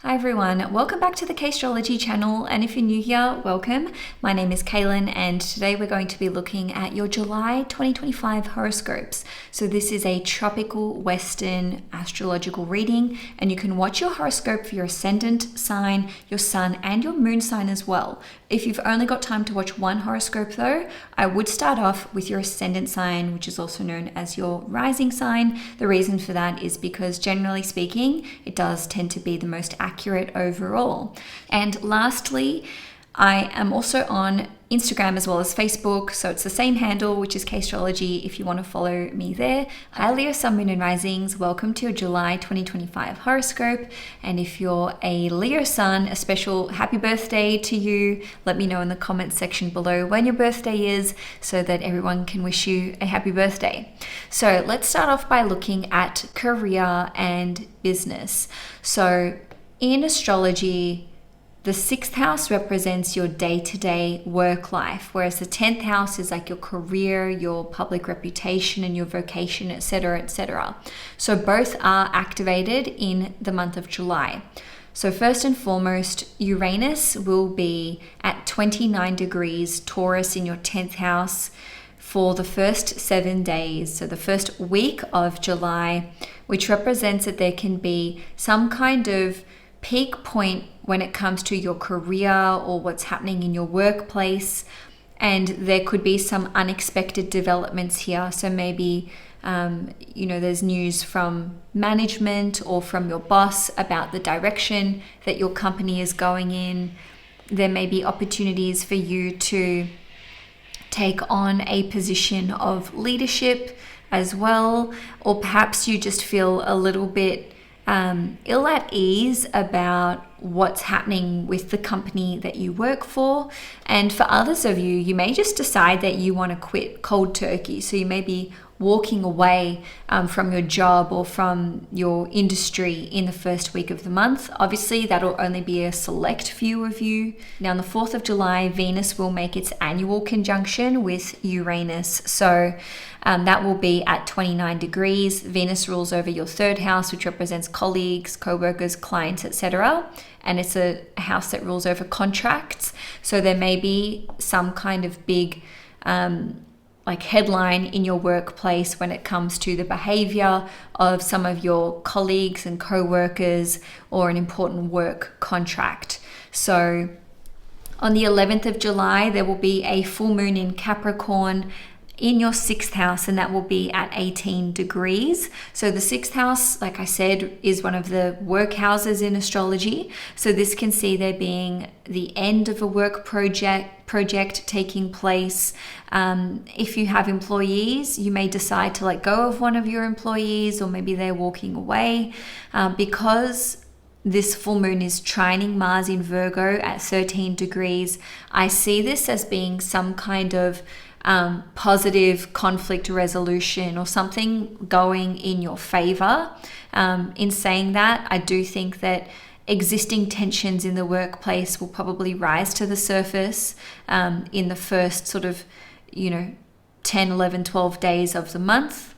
Hi everyone, welcome back to the Castrology channel, and if you're new here, welcome. My name is Cailin, and today we're going to be looking at your July 2025 horoscopes. So this is a tropical Western astrological reading, and you can watch your horoscope for your ascendant sign, your sun, and your moon sign as well. If you've only got time to watch one horoscope though, I would start off with your ascendant sign, which is also known as your rising sign. The reason for that is because generally speaking, it does tend to be the most accurate overall. And lastly, I am also on Instagram as well as Facebook, so it's the same handle, which is Castrology, if you want to follow me there. Hi Leo, Sun, Moon and Risings, welcome to your July 2025 horoscope. And if you're a Leo Sun, a special happy birthday to you. Let me know in the comments section below when your birthday is so that everyone can wish you a happy birthday. So let's start off by looking at career and business. So in astrology, the 6th house represents your day-to-day work life, whereas the 10th house is like your career, your public reputation, and your vocation, etc., etc. So both are activated in the month of July. So first and foremost, Uranus will be at 29 degrees Taurus in your 10th house for the first 7 days, so the first week of July, which represents that there can be some kind of peak point when it comes to your career or what's happening in your workplace, and there could be some unexpected developments here. So maybe there's news from management or from your boss about the direction that your company is going in. There may be opportunities for you to take on a position of leadership as well, or perhaps you just feel a little bit ill at ease about what's happening with the company that you work for. And for others of you, you may just decide that you want to quit cold turkey. So you may be walking away from your job or from your industry in the first week of the month. Obviously, that'll only be a select few of you. Now, on the 4th of July, Venus will make its annual conjunction with Uranus. So that will be at 29 degrees. Venus rules over your 3rd house, which represents colleagues, co-workers, clients, etc. And it's a house that rules over contracts. So there may be some kind of big headline in your workplace when it comes to the behavior of some of your colleagues and co-workers, or an important work contract. So on the 11th of July, there will be a full moon in Capricorn in your 6th house, and that will be at 18 degrees. So the 6th house, like I said, is one of the work houses in astrology. So this can see there being the end of a work project taking place. If you have employees, you may decide to let go of one of your employees, or maybe they're walking away because this full moon is trining Mars in Virgo at 13 degrees. I see this as being some kind of positive conflict resolution or something going in your favor. In saying that, I do think that existing tensions in the workplace will probably rise to the surface in the first sort of 10, 11, 12 days of the month.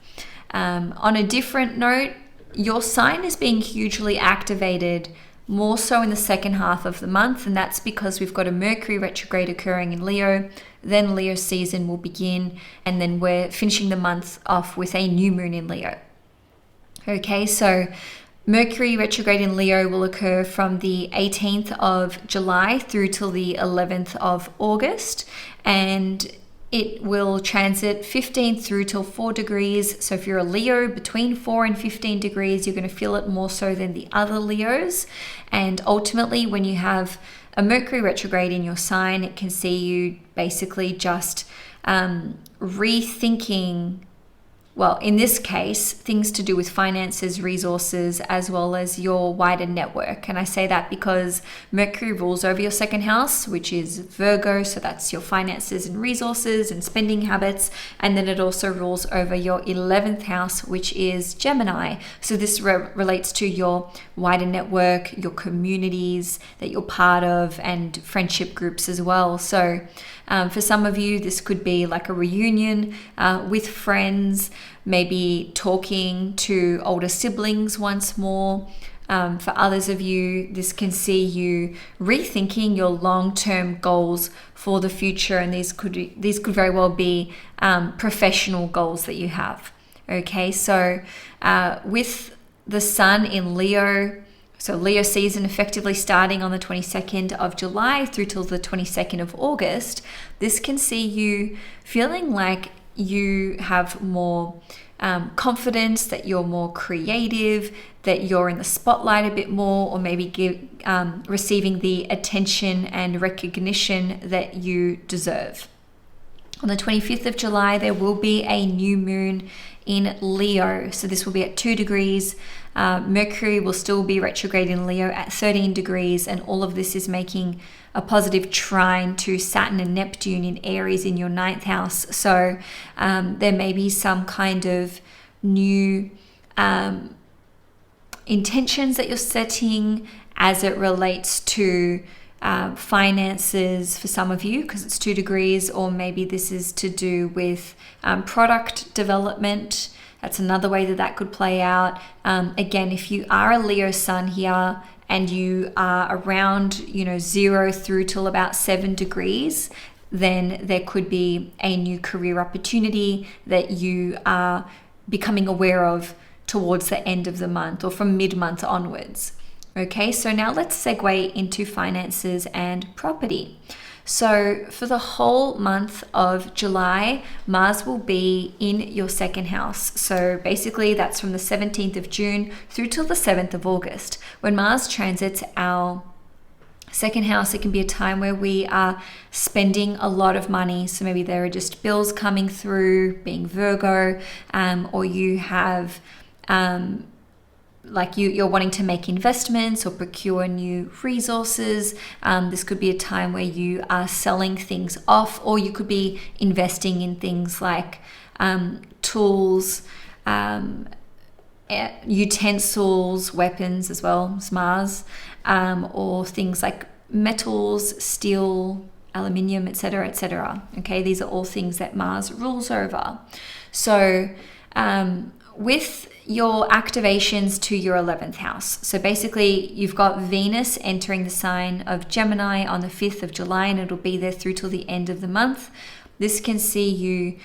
On a different note, your sign is being hugely activated more so in the second half of the month, and that's because we've got a Mercury retrograde occurring in Leo. Then Leo season will begin, and then we're finishing the month off with a new moon in Leo. Okay, so Mercury retrograde in Leo will occur from the 18th of July through till the 11th of August, and it will transit 15 through till 4 degrees. So if you're a Leo between 4 and 15 degrees, you're going to feel it more so than the other Leos. And ultimately, when you have a Mercury retrograde in your sign, it can see you basically just rethinking, well, in this case, things to do with finances, resources, as well as your wider network. And I say that because Mercury rules over your 2nd house, which is Virgo. So that's your finances and resources and spending habits. And then it also rules over your 11th house, which is Gemini. So this relates to your wider network, your communities that you're part of, and friendship groups as well. So for some of you, this could be like a reunion with friends, maybe talking to older siblings once more, For others of you, this can see you rethinking your long-term goals for the future, and these could very well be professional goals that you have. Okay, so with the sun in Leo, so Leo season effectively starting on the 22nd of July through till the 22nd of August, this can see you feeling like you have more confidence, that you're more creative, that you're in the spotlight a bit more, or maybe receiving the attention and recognition that you deserve. On the 25th of July, there will be a new moon in Leo. So this will be at 2 degrees. Mercury will still be retrograde in Leo at 13 degrees. And all of this is making a positive trine to Saturn and Neptune in Aries in your 9th house. So there may be some kind of new intentions that you're setting as it relates to finances for some of you, because it's 2 degrees, or maybe this is to do with product development. That's another way that could play out. Again, if you are a Leo sun here and you are around 0 through till about 7 degrees, then there could be a new career opportunity that you are becoming aware of towards the end of the month or from mid-month onwards. Okay, so now let's segue into finances and property. So for the whole month of July, Mars will be in your 2nd house. So basically that's from the 17th of June through till the 7th of August. When Mars transits our 2nd house, it can be a time where we are spending a lot of money. So maybe there are just bills coming through, being Virgo, or you have you're wanting to make investments or procure new resources. This could be a time where you are selling things off, or you could be investing in things like tools, utensils, weapons as well as Mars, or things like metals, steel, aluminium, etc., etc. Okay, these are all things that Mars rules over. So with your activations to your 11th house. So basically you've got Venus entering the sign of Gemini on the 5th of July, and it'll be there through till the end of the month. This can see you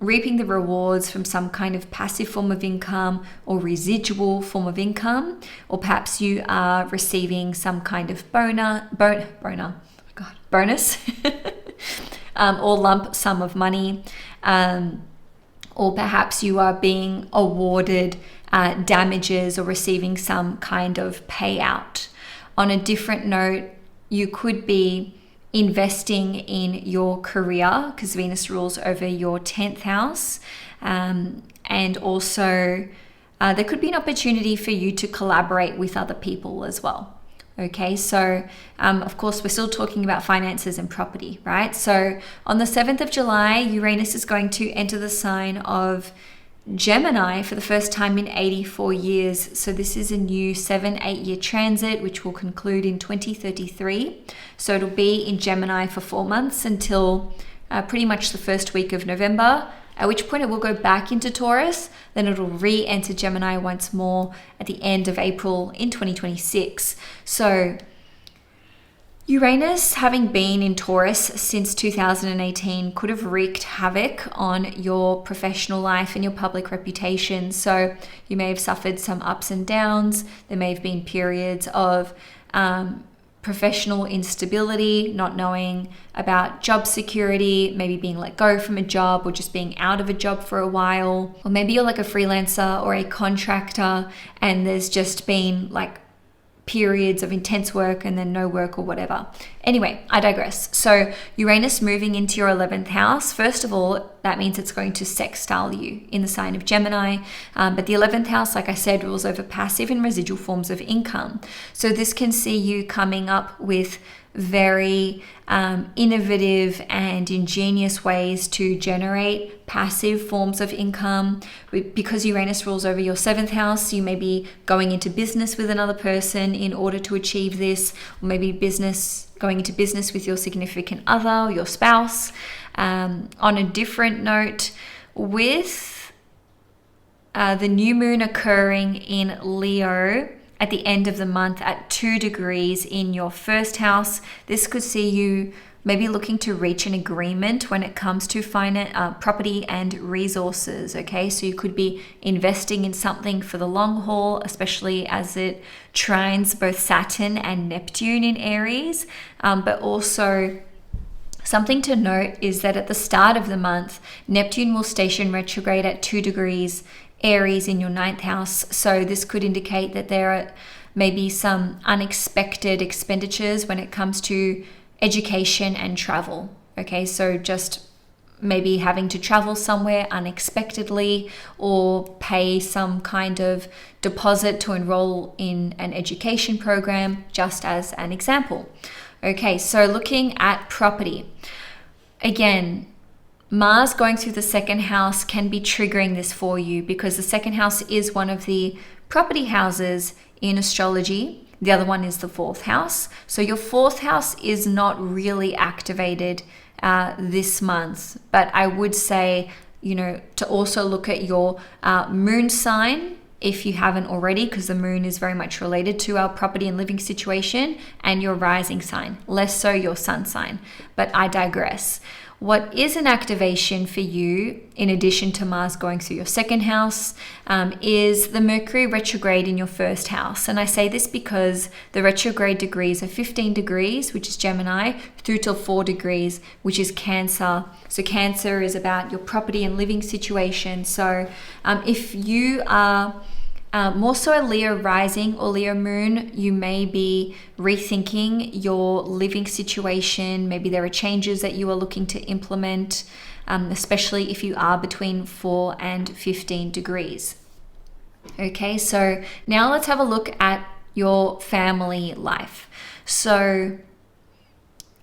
reaping the rewards from some kind of passive form of income or residual form of income, or perhaps you are receiving some kind of bonus or lump sum of money. Or perhaps you are being awarded damages or receiving some kind of payout. On a different note, you could be investing in your career, because Venus rules over your 10th house. And also there could be an opportunity for you to collaborate with other people as well. Okay, so of course we're still talking about finances and property, right? So on the 7th of July, Uranus is going to enter the sign of Gemini for the first time in 84 years. So this is a new 7-8 year transit, which will conclude in 2033. So it'll be in Gemini for 4 months until pretty much the first week of November, at which point it will go back into Taurus. Then it'll re-enter Gemini once more at the end of April in 2026. So Uranus, having been in Taurus since 2018, could have wreaked havoc on your professional life and your public reputation. So you may have suffered some ups and downs. There may have been periods of professional instability, not knowing about job security, maybe being let go from a job or just being out of a job for a while. Or maybe you're like a freelancer or a contractor and there's just been like periods of intense work and then no work or whatever. Anyway, I digress. So Uranus moving into your 11th house, first of all, that means it's going to sextile you in the sign of Gemini. But the 11th house, like I said, rules over passive and residual forms of income. So this can see you coming up with very innovative and ingenious ways to generate passive forms of income. Because Uranus rules over your 7th house, you may be going into business with another person in order to achieve this, or maybe going into business with your significant other, your spouse. On a different note, with the new moon occurring in Leo at the end of the month at 2 degrees in your first house. This could see you maybe looking to reach an agreement when it comes to property and resources. Okay, so you could be investing in something for the long haul, especially as it trines both Saturn and Neptune in Aries. But also something to note is that at the start of the month, Neptune will station retrograde at 2 degrees Aries in your ninth house. So this could indicate that there are maybe some unexpected expenditures when it comes to education and travel. Okay, so just maybe having to travel somewhere unexpectedly or pay some kind of deposit to enroll in an education program, just as an example. Okay, so looking at property. Again, Mars going through the second house can be triggering this for you because the second house is one of the property houses in astrology. The other one is the fourth house. So your fourth house is not really activated this month. But I would say, to also look at your moon sign if you haven't already, because the moon is very much related to our property and living situation, and your rising sign, less so your sun sign. But I digress. What is an activation for you, in addition to Mars going through your second house, is the Mercury retrograde in your first house. And I say this because the retrograde degrees are 15 degrees, which is Gemini, through till 4 degrees, which is Cancer. So Cancer is about your property and living situation. So if you are more so a Leo rising or Leo moon, you may be rethinking your living situation. Maybe there are changes that you are looking to implement, especially if you are between 4 and 15 degrees. Okay, so now let's have a look at your family life. So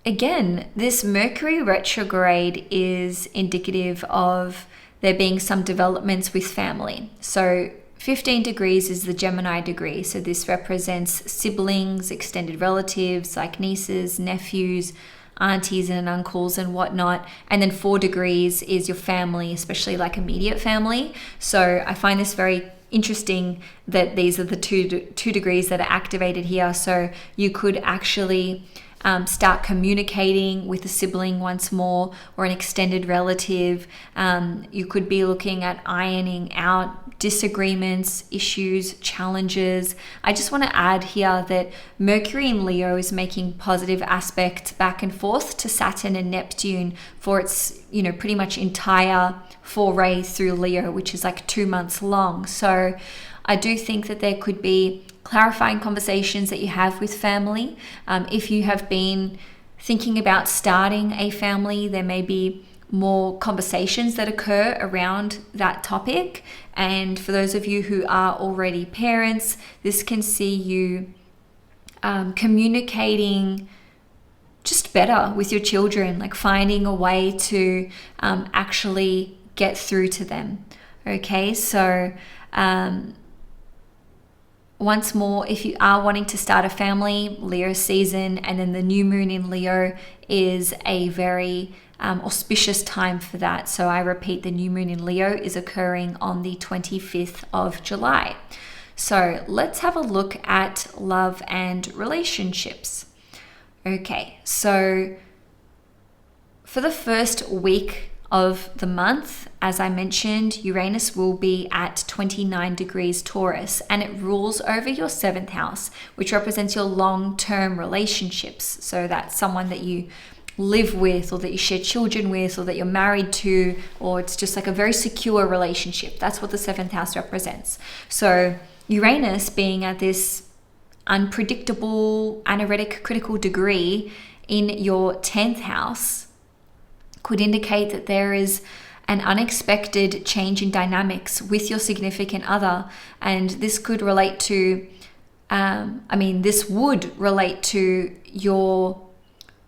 again, this Mercury retrograde is indicative of there being some developments with family. So 15 degrees is the Gemini degree. So this represents siblings, extended relatives like nieces, nephews, aunties and uncles and whatnot. And then 4 degrees is your family, especially like immediate family. So I find this very interesting that these are the two degrees that are activated here. So you could actually start communicating with a sibling once more or an extended relative. You could be looking at ironing out disagreements, issues, challenges. I just want to add here that Mercury in Leo is making positive aspects back and forth to Saturn and Neptune for its, pretty much entire foray through Leo, which is like 2 months long. So I do think that there could be clarifying conversations that you have with family. If you have been thinking about starting a family, there may be more conversations that occur around that topic. And for those of you who are already parents, this can see you communicating just better with your children, like finding a way to actually get through to them. Okay, so once more, if you are wanting to start a family, Leo season, and then the new moon in Leo is a very auspicious time for that. So I repeat, the new moon in Leo is occurring on the 25th of July. So let's have a look at love and relationships. Okay, so for the first week of the month, as I mentioned, Uranus will be at 29 degrees Taurus, and it rules over your 7th house, which represents your long-term relationships. So that's someone that you live with, or that you share children with, or that you're married to, or it's just like a very secure relationship. That's what the 7th house represents. So Uranus being at this unpredictable, anaretic, critical degree in your 10th house could indicate that there is an unexpected change in dynamics with your significant other. And this could relate to, this would relate to your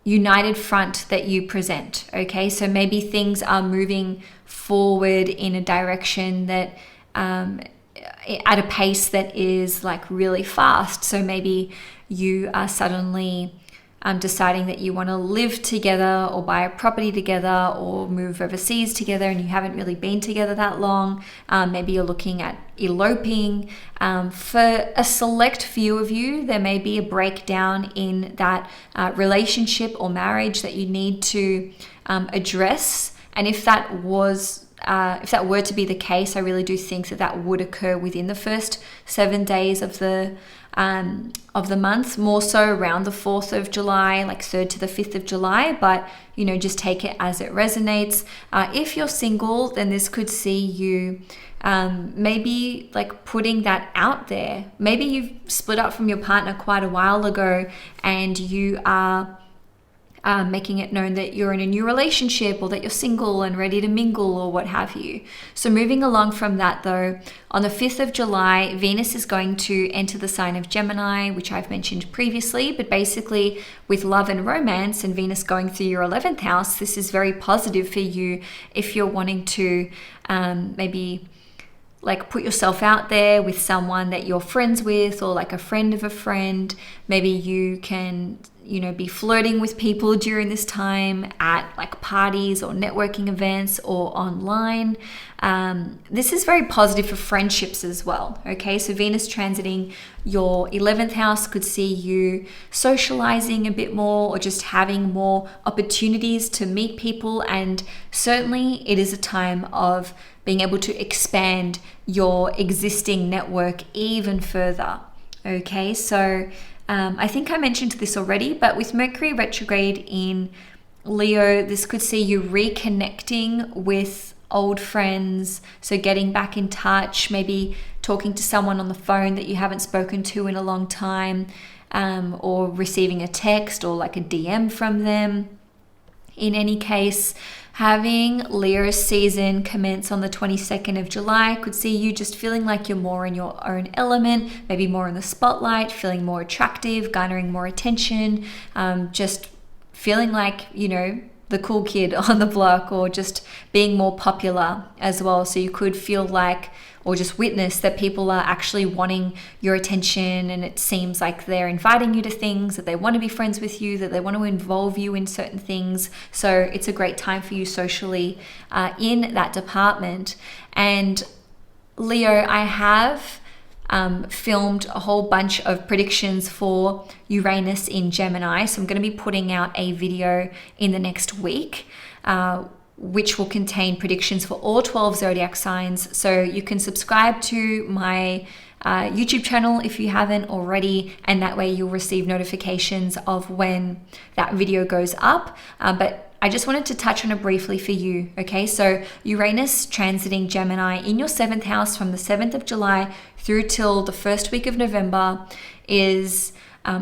united front that you present. Okay, so maybe things are moving forward in a direction that at a pace that is like really fast. So maybe you are suddenly deciding that you want to live together or buy a property together or move overseas together and you haven't really been together that long. Maybe you're looking at eloping. For a select few of you, there may be a breakdown in that relationship or marriage that you need to address. And if that were to be the case, I really do think that would occur within the first 7 days of the month, more so around the 4th of July, like 3rd to the 5th of July, but just take it as it resonates. If you're single, then this could see you maybe like putting that out there. Maybe you've split up from your partner quite a while ago and you are making it known that you're in a new relationship or that you're single and ready to mingle or what have you. So moving along from that though, on the 5th of July, Venus is going to enter the sign of Gemini, which I've mentioned previously, but basically with love and romance and Venus going through your 11th house, this is very positive for you if you're wanting to maybe like put yourself out there with someone that you're friends with or like a friend of a friend. Maybe you can be flirting with people during this time at like parties or networking events or online. This is very positive for friendships as well. Okay, so Venus transiting your 11th house could see you socializing a bit more or just having more opportunities to meet people. And certainly it is a time of being able to expand your existing network even further. Okay, so I think I mentioned this already, but with Mercury retrograde in Leo, this could see you reconnecting with old friends. So getting back in touch, maybe talking to someone on the phone that you haven't spoken to in a long time, or receiving a text or like a DM from them. In any case, having Leo's season commence on the 22nd of July could see you just feeling like you're more in your own element, maybe more in the spotlight, feeling more attractive, garnering more attention, just feeling like, the cool kid on the block, or just being more popular as well. So you could feel like, or just witness that people are actually wanting your attention, and it seems like they're inviting you to things, that they want to be friends with you, that they want to involve you in certain things. So it's a great time for you socially in that department. And Leo, I have filmed a whole bunch of predictions for Uranus in Gemini. So I'm going to be putting out a video in the next week, which will contain predictions for all 12 zodiac signs. So you can subscribe to my YouTube channel if you haven't already, and that way you'll receive notifications of when that video goes up. But I just wanted to touch on it briefly for you. Okay, so Uranus transiting Gemini in your 7th house from the 7th of July through till the first week of November is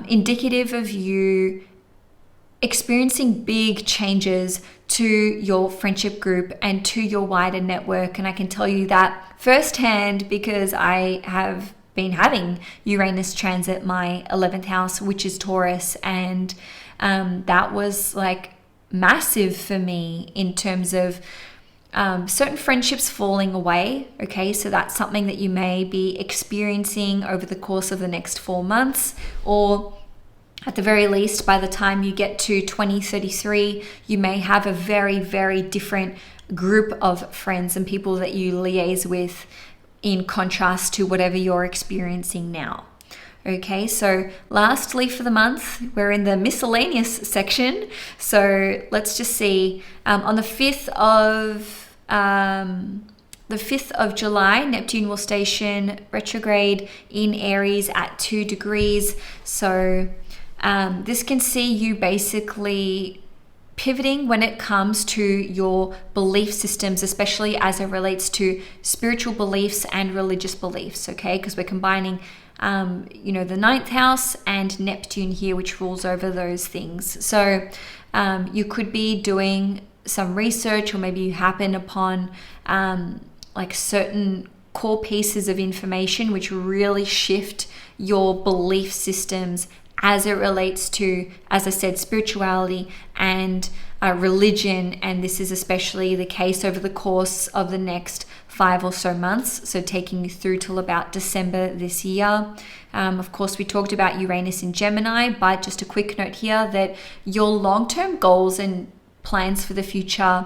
indicative of you experiencing big changes to your friendship group and to your wider network. And I can tell you that firsthand because I have been having Uranus transit my 11th house, which is Taurus, and that was like massive for me in terms of certain friendships falling away. Okay, so that's something that you may be experiencing over the course of the next 4 months, or at the very least, by the time you get to 2033, you may have a very, very different group of friends and people that you liaise with in contrast to whatever you're experiencing now. Okay, so lastly for the month, we're in the miscellaneous section. So let's just see, on the 5th of July, Neptune will station retrograde in Aries at 2 degrees. So this can see you basically pivoting when it comes to your belief systems, especially as it relates to spiritual beliefs and religious beliefs, okay? Because we're combining the 9th house and Neptune here, which rules over those things. So you could be doing some research, or maybe you happen upon like certain core pieces of information which really shift your belief systems as it relates to, as I said, spirituality and religion. And this is especially the case over the course of the next 5 or so months, so taking you through till about December this year. Of course, we talked about Uranus in Gemini, but just a quick note here that your long-term goals and plans for the future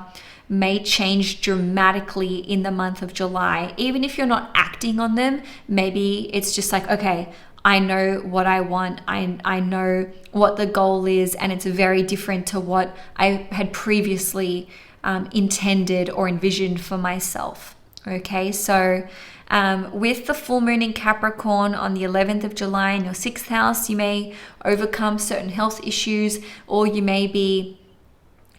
may change dramatically in the month of July. Even if you're not acting on them, maybe it's just like, okay, I know what I want. I know what the goal is, and it's very different to what I had previously intended or envisioned for myself. Okay, so with the full moon in Capricorn on the 11th of July in your 6th house, you may overcome certain health issues, or you may be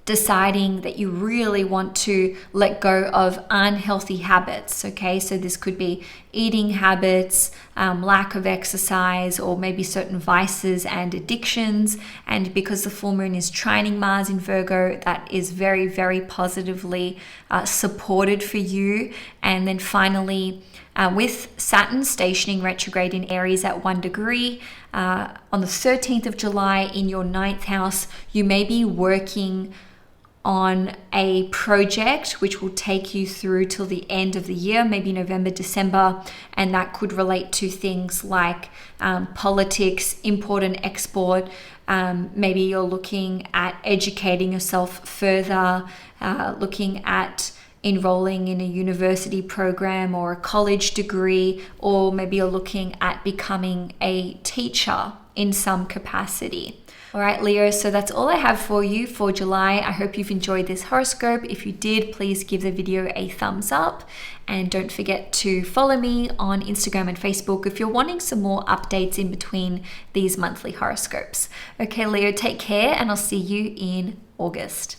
deciding that you really want to let go of unhealthy habits. Okay, so this could be eating habits, lack of exercise, or maybe certain vices and addictions. And because the full moon is trining Mars in Virgo, that is very, very positively supported for you. And then finally, with Saturn stationing retrograde in Aries at 1 degree on the 13th of July in your 9th house, you may be working on a project which will take you through till the end of the year, maybe November, December, and that could relate to things like politics, import and export. Maybe you're looking at educating yourself further, looking at enrolling in a university program or a college degree, or maybe you're looking at becoming a teacher in some capacity. All right, Leo, so that's all I have for you for July. I hope you've enjoyed this horoscope. If you did, please give the video a thumbs up, and don't forget to follow me on Instagram and Facebook if you're wanting some more updates in between these monthly horoscopes. Okay, Leo, take care, and I'll see you in August.